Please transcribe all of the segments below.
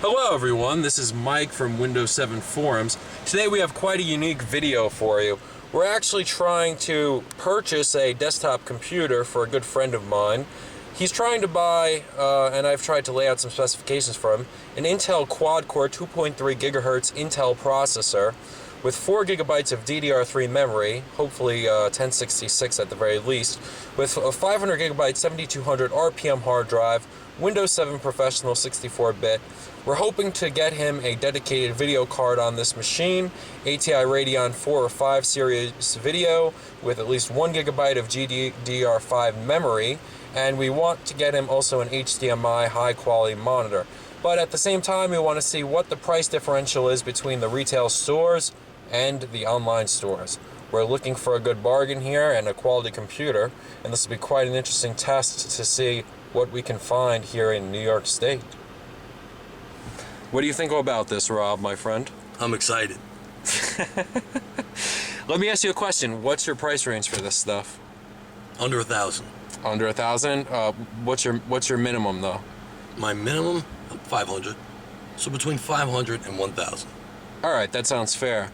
Hello everyone, this is Mike from Windows 7 Forums. Today we have quite a unique video for you. We're actually trying to purchase a desktop computer for a good friend of mine. He's trying to buy, and I've tried to lay out some specifications for him, an Intel quad-core 2.3 gigahertz Intel processor with 4 gigabytes of DDR3 memory, hopefully 1066 at the very least, with a 500 gigabyte 7200 RPM hard drive, Windows 7 Professional 64-bit. We're hoping to get him a dedicated video card on this machine, ATI Radeon 4 or 5 series video with at least 1 gigabyte of GDDR5 memory, and we want to get him also an HDMI high-quality monitor. But at the same time, we want to see what the price differential is between the retail stores and the online stores. We're looking for a good bargain here and a quality computer, and this will be quite an interesting test to see what we can find here in New York State. What do you think about this, Rob, my friend? I'm excited. Let me ask you a question. What's your price range for this stuff? Under 1,000. Under 1,000? What's your minimum though? My minimum, 500. So between 500 and 1,000. All right, that sounds fair.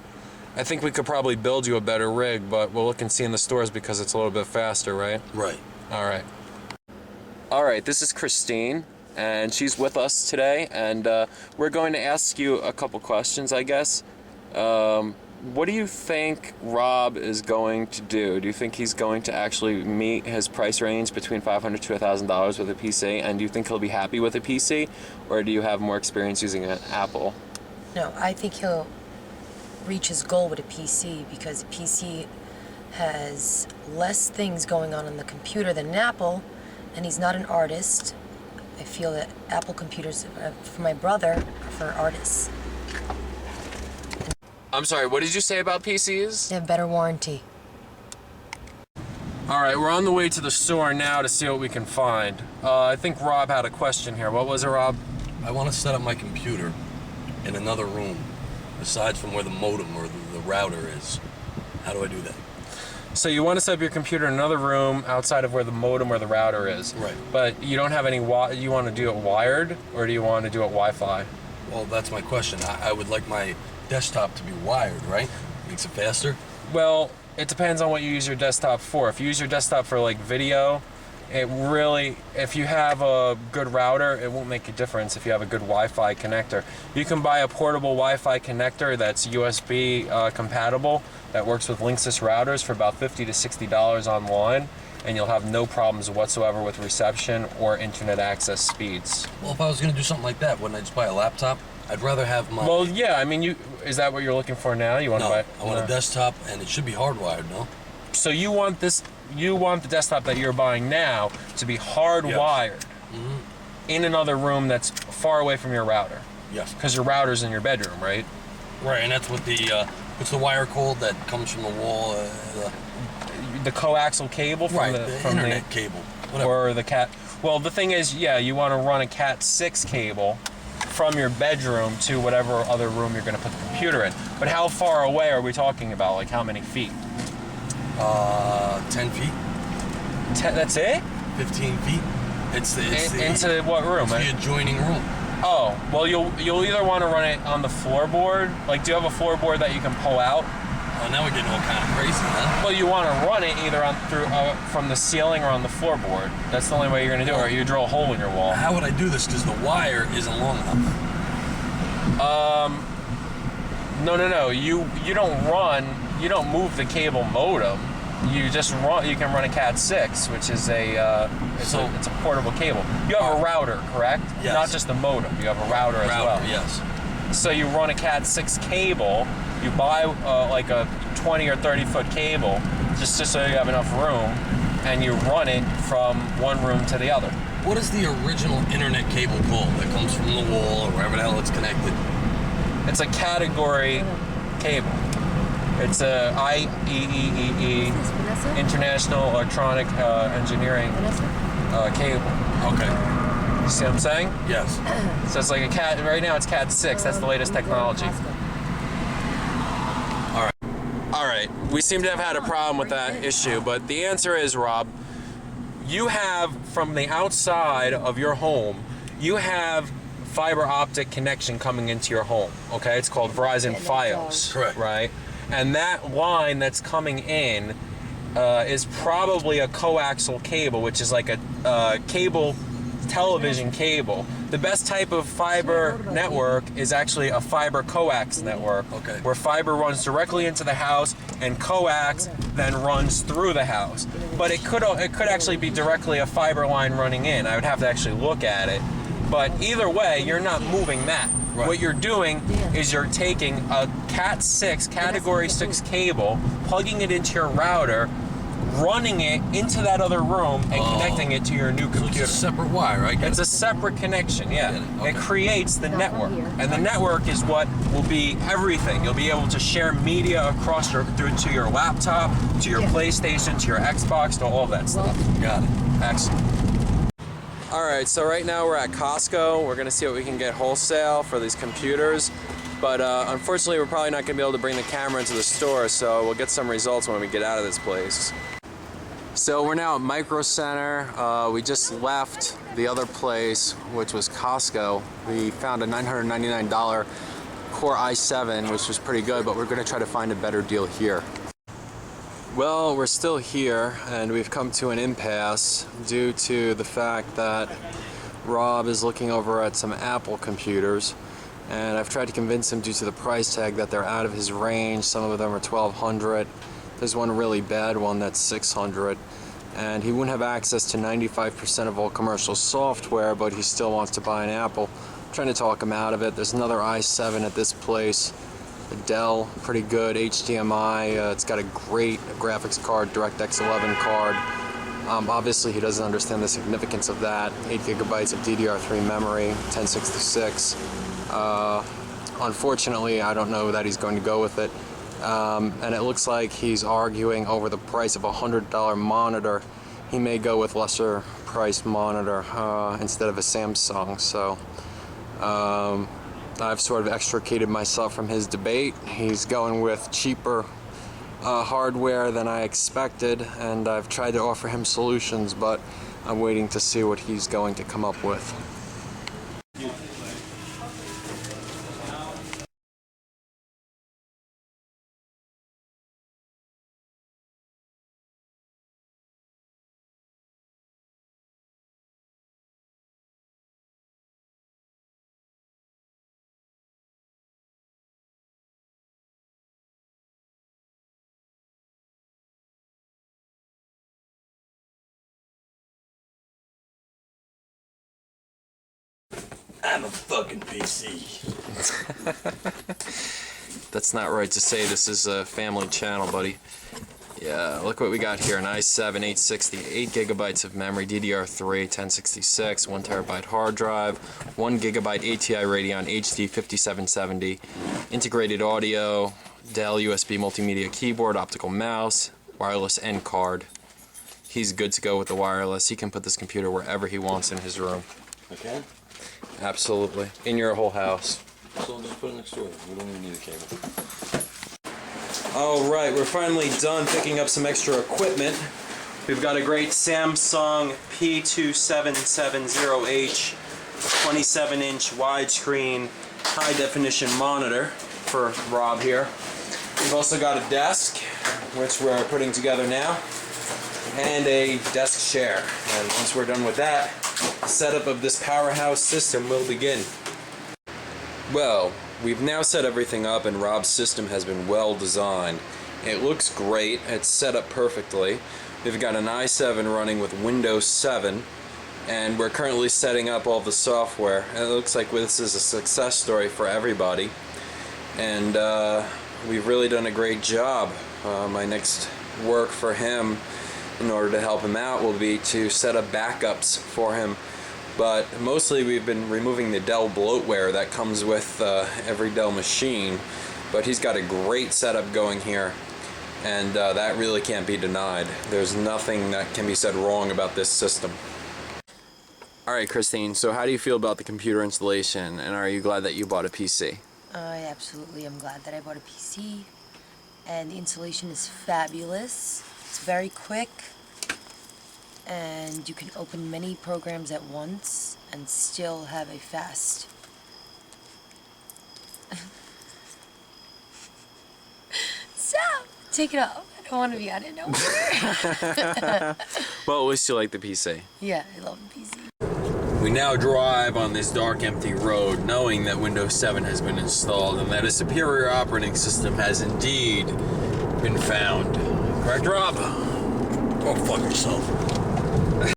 I think we could probably build you a better rig, but we'll look and see in the stores because it's a little bit faster, right? Right. All right. All right, this is Christine, and she's with us today, and we're going to ask you a couple questions, I guess. What do you think Rob is going to do? Do you think he's going to actually meet his price range between $500 to $1,000 with a PC, and do you think he'll be happy with a PC, or do you have more experience using an Apple? No, I think he'll reach his goal with a PC because a PC has less things going on the computer than an Apple, and he's not an artist. I feel that Apple computers, for my brother, are for artists. I'm sorry, what did you say about PCs? They have better warranty. All right, we're on the way to the store now to see what we can find. I think Rob had a question here. What was it, Rob? I want to set up my computer in another room, aside from where the modem or the router is. How do I do that? So you want to set up your computer in another room outside of where the modem or the router is. Right. But you don't have any, you want to do it wired, or do you want to do it Wi-Fi? Well, that's my question. I would like my desktop to be wired, right? Makes it faster? Well, it depends on what you use your desktop for. If you use your desktop for like video, it really, if you have a good router, it won't make a difference if you have a good Wi-Fi connector. You can buy a portable Wi-Fi connector that's USB compatible that works with Linksys routers for about $50 to $60 online, and you'll have no problems whatsoever with reception or internet access speeds. Well, if I was going to do something like that, wouldn't I just buy a laptop? I'd rather have my... Well, yeah, I mean, is that what you're looking for now? You want to buy? I want a desktop, and it should be hardwired, no? So you want this? You want the desktop that you're buying now to be hardwired Yes. in another room that's far away from your router? Yes. Because your router's in your bedroom, right? Right, and that's what the... what's the wire called that comes from the wall? The coaxial cable from the internet cable. Whatever. Or the cat. Well, the thing is, yeah, you want to run a Cat 6 cable from your bedroom to whatever other room you're going to put the computer in. But how far away are we talking about? Like how many feet? 10 feet. That's it? 15 feet. Into what room? It's the adjoining room. Oh, well, you'll either want to run it on the floorboard. Like, do you have a floorboard that you can pull out? Oh, now we're getting all kind of crazy, huh? Well, you want to run it either from the ceiling or on the floorboard. That's the only way you're going to do it, or you drill a hole in your wall. How would I do this? Because the wire isn't long enough. No. You don't move the cable modem. You just run. You can run a Cat 6, which is it's a portable cable. You have a router, correct? Yes. Not just a modem. You have a router as well. Yes. So you run a Cat 6 cable. You buy like a 20 or 30 foot cable, just so you have enough room, and you run it from one room to the other. What is the original internet cable called that comes from the wall or wherever the hell it's connected? It's a category cable. It's a IEEE, International Electronic Engineering cable. Okay. You see what I'm saying? Yes. So it's like a Cat. Right now it's Cat 6. That's the latest technology. All right, we seem to have had a problem with that issue, but the answer is, Rob, you have, from the outside of your home, you have fiber optic connection coming into your home. Okay, it's called Verizon Yeah, Fios. Correct. Right, and that line that's coming in is probably a coaxial cable, which is like a cable, television cable. The best type of fiber network is actually a fiber coax network, Okay. where fiber runs directly into the house and coax then runs through the house. But it could actually be directly a fiber line running in. I would have to actually look at it. But either way, you're not moving that. Right. What you're doing is you're taking a Cat 6, Category 6 cable, plugging it into your router, running it into that other room, and connecting it to your new So it's computer. a separate wire. I get It's it. a separate connection, yeah. get it. Okay. It creates the network. And the network is what will be everything. You'll be able to share media across to your laptop, to your PlayStation, to your Xbox, to all of that stuff. Got it. Excellent. All right, so right now we're at Costco. We're gonna see what we can get wholesale for these computers. But unfortunately, we're probably not gonna be able to bring the camera into the store, so we'll get some results when we get out of this place. So we're now at Micro Center. We just left the other place, which was Costco. We found a $999 Core i7, which was pretty good, but we're gonna try to find a better deal here. Well, we're still here, and we've come to an impasse due to the fact that Rob is looking over at some Apple computers, and I've tried to convince him due to the price tag that they're out of his range. Some of them are $1,200. There's one really bad one that's $600, and he wouldn't have access to 95% of all commercial software, but he still wants to buy an Apple. I'm trying to talk him out of it. There's another i7 at this place. A Dell, pretty good, HDMI, it's got a great graphics card, DirectX 11 card. Obviously he doesn't understand the significance of that. 8 gigabytes of DDR3 memory, 1066. Unfortunately, I don't know that he's going to go with it. And it looks like he's arguing over the price of a $100 monitor. He may go with lesser priced monitor instead of a Samsung. So I've sort of extricated myself from his debate. He's going with cheaper hardware than I expected, and I've tried to offer him solutions, but I'm waiting to see what he's going to come up with. I'm a fucking PC. That's not right to say. This is a family channel, buddy. Yeah, look what we got here. An i7 860, 8 gigabytes of memory, DDR3, 1066, 1 terabyte hard drive, 1 gigabyte ATI Radeon HD 5770, integrated audio, Dell USB multimedia keyboard, optical mouse, wireless end card. He's good to go with the wireless. He can put this computer wherever he wants in his room. Okay? Absolutely. In your whole house. So just put it next door. We don't even need a cable. Alright, we're finally done picking up some extra equipment. We've got a great Samsung P2770H 27-inch widescreen high-definition monitor for Rob here. We've also got a desk, which we're putting together now, and a desk chair. And once we're done with that, the setup of this powerhouse system will begin. Well, we've now set everything up, and Rob's system has been well designed. It looks great. It's set up perfectly. We've got an i7 running with Windows 7, and we're currently setting up all the software. And it looks like this is a success story for everybody. And we've really done a great job. My next work for him, in order to help him out, will be to set up backups for him. But mostly we've been removing the Dell bloatware that comes with every Dell machine. But he's got a great setup going here, and that really can't be denied. There's nothing that can be said wrong about this system. Alright, Christine, so how do you feel about the computer installation, and are you glad that you bought a PC? I absolutely am glad that I bought a PC, and the installation is fabulous. It's very quick, and you can open many programs at once and still have a fast Stop! Take it off. I don't want to be on it no more. Well, at least you like the PC. Yeah, I love the PC. We now drive on this dark, empty road, knowing that Windows 7 has been installed and that a superior operating system has indeed been found. Correct, Rob? Go fuck yourself.